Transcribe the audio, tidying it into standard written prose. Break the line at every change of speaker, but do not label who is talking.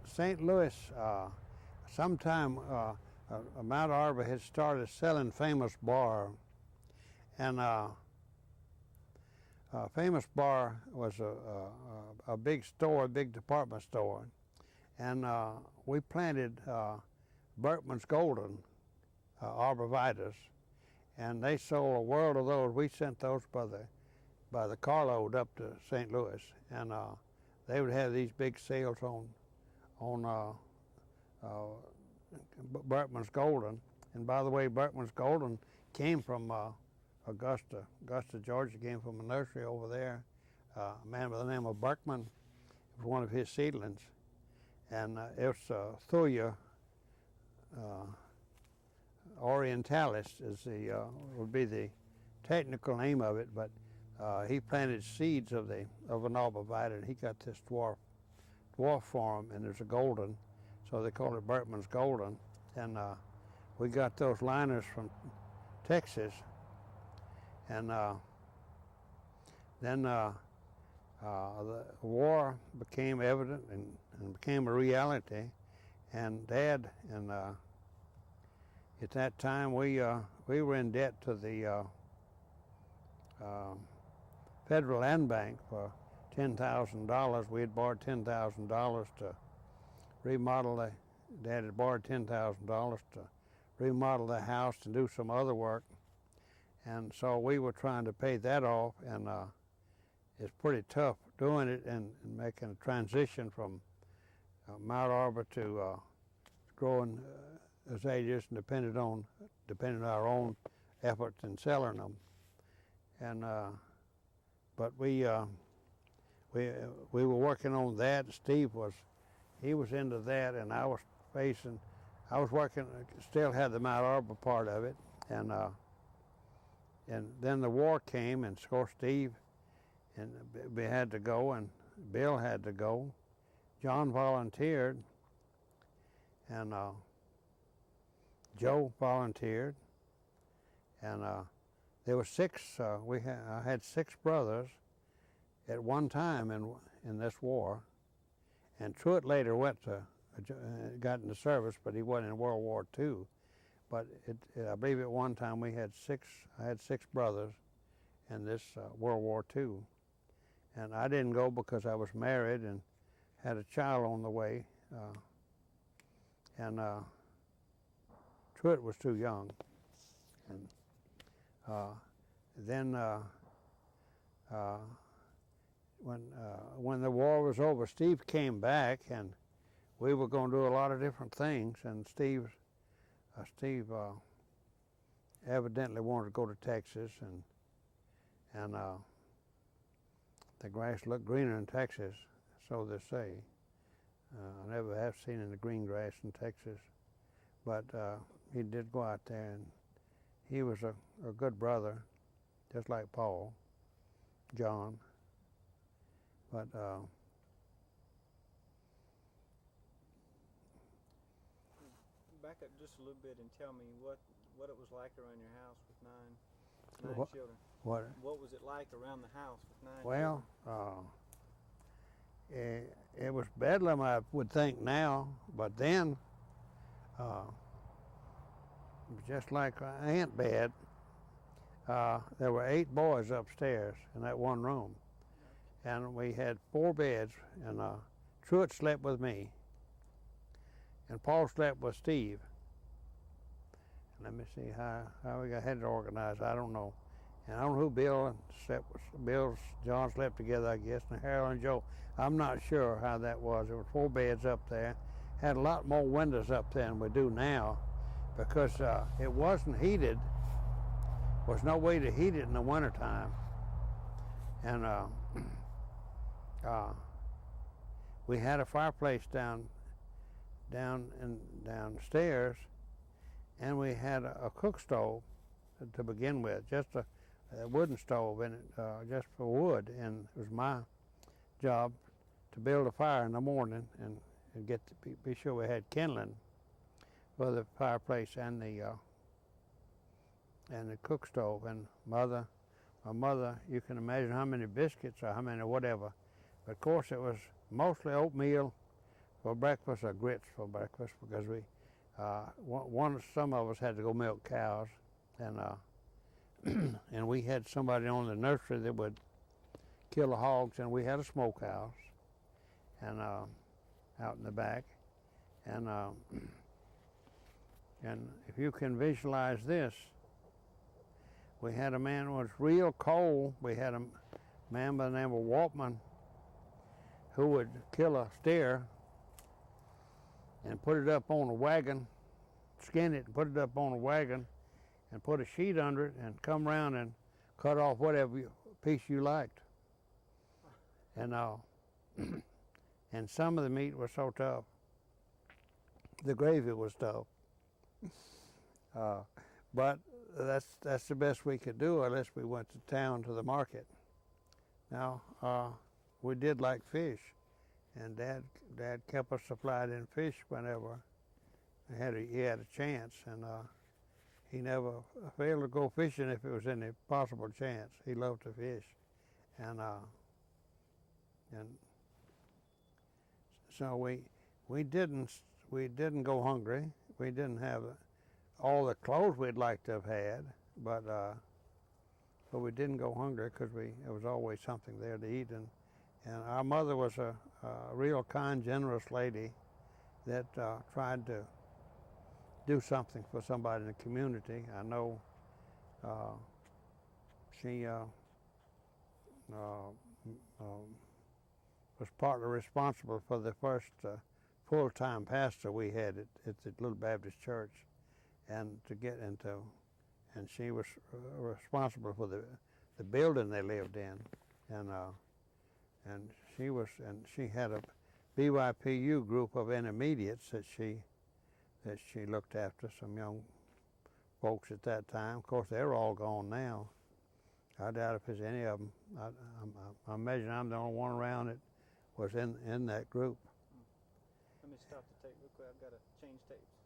St. Louis, sometime Mount Arbor had started selling Famous Bar, and Famous Bar was a big store, a big department store, and we planted Berkman's Golden arborvitaes, and they sold a world of those. We sent those by the carload up to St. Louis, and they would have these big sales on Berkman's Golden. And by the way, Berkman's Golden came from Augusta, Georgia. Came from a nursery over there. A man by the name of Berkman. It was one of his seedlings, and it was Thuja orientalis would be the technical name of it, but he planted seeds of an arborvitae, and he got this dwarf form, and there's a golden, so they call it Berkman's Golden. And we got those liners from Texas, and then the war became evident and became a reality, and Dad and at that time we were in debt to the Federal Land Bank for $10,000. We had borrowed $10,000 to remodel Dad had borrowed $10,000 to remodel the house and do some other work. And so we were trying to pay that off, and it's pretty tough doing it and making a transition from Mount Arbor to growing azaleas and depending on our own efforts in selling them. And but we were working on that. Steve was into that, and I was working, still had the Mount Arbor part of it, and then the war came, and of course Steve and we had to go, and Bill had to go. John volunteered, and Joe volunteered, and there were six. I had six brothers at one time in this war, and Truett later got into service, but he wasn't in World War II. But I believe at one time I had six brothers in this World War II, and I didn't go because I was married and had a child on the way, and Truett was too young. And then when the war was over, Steve came back, and we were going to do a lot of different things, and Steve evidently wanted to go to Texas, and the grass looked greener in Texas, so they say. I never have seen any green grass in Texas, but he did go out there, and he was a good brother, just like Paul, John. But
back up just a little bit and tell me what it was like around your house with nine children. What was it like around the house with nine children?
Well, it was bedlam, I would think now, but then it was just like ant bed. There were 8 boys upstairs in that one room, and we had 4 beds, and Truett slept with me, and Paul slept with Steve. And let me see how we had it organized. I don't know. And I don't know who Bill slept with. John slept together, I guess, and Harold and Joe. I'm not sure how that was. There were 4 beds up there. Had a lot more windows up there than we do now, because it wasn't heated. There was no way to heat it in the wintertime. And we had a fireplace downstairs, and we had a cook stove to begin with, just a wooden stove in it, just for wood. And it was my job to build a fire in the morning and get to be sure we had kindling for the fireplace and the cook stove. And my mother, you can imagine how many biscuits or how many whatever. But of course it was mostly oatmeal, for breakfast or grits for breakfast because some of us had to go milk cows, and and we had somebody on the nursery that would kill the hogs, and we had a smokehouse and out in the back, and if you can visualize this, we had a man who was real cold. We had a man by the name of Waltman who would kill a steer and put it up on a wagon, skin it and put it up on a wagon and put a sheet under it and come around and cut off whatever piece you liked. And and some of the meat was so tough. The gravy was tough. But that's the best we could do unless we went to town to the market. Now, we did like fish, and Dad kept us supplied in fish whenever he had a chance, and he never failed to go fishing if it was any possible chance. He loved to fish, and so we didn't go hungry. We didn't have all the clothes we'd like to have had, but we didn't go hungry because there was always something there to eat. And our mother was a real kind, generous lady that tried to do something for somebody in the community. I know she was partly responsible for the first full-time pastor we had at the Little Baptist Church, and she was responsible for the building they lived in, and she had a BYPU group of intermediates that she looked after, some young folks at that time. Of course, they're all gone now. I doubt if there's any of them. I imagine I'm the only one around that was in that group.
Let me stop the tape real quick. I've got to change tapes.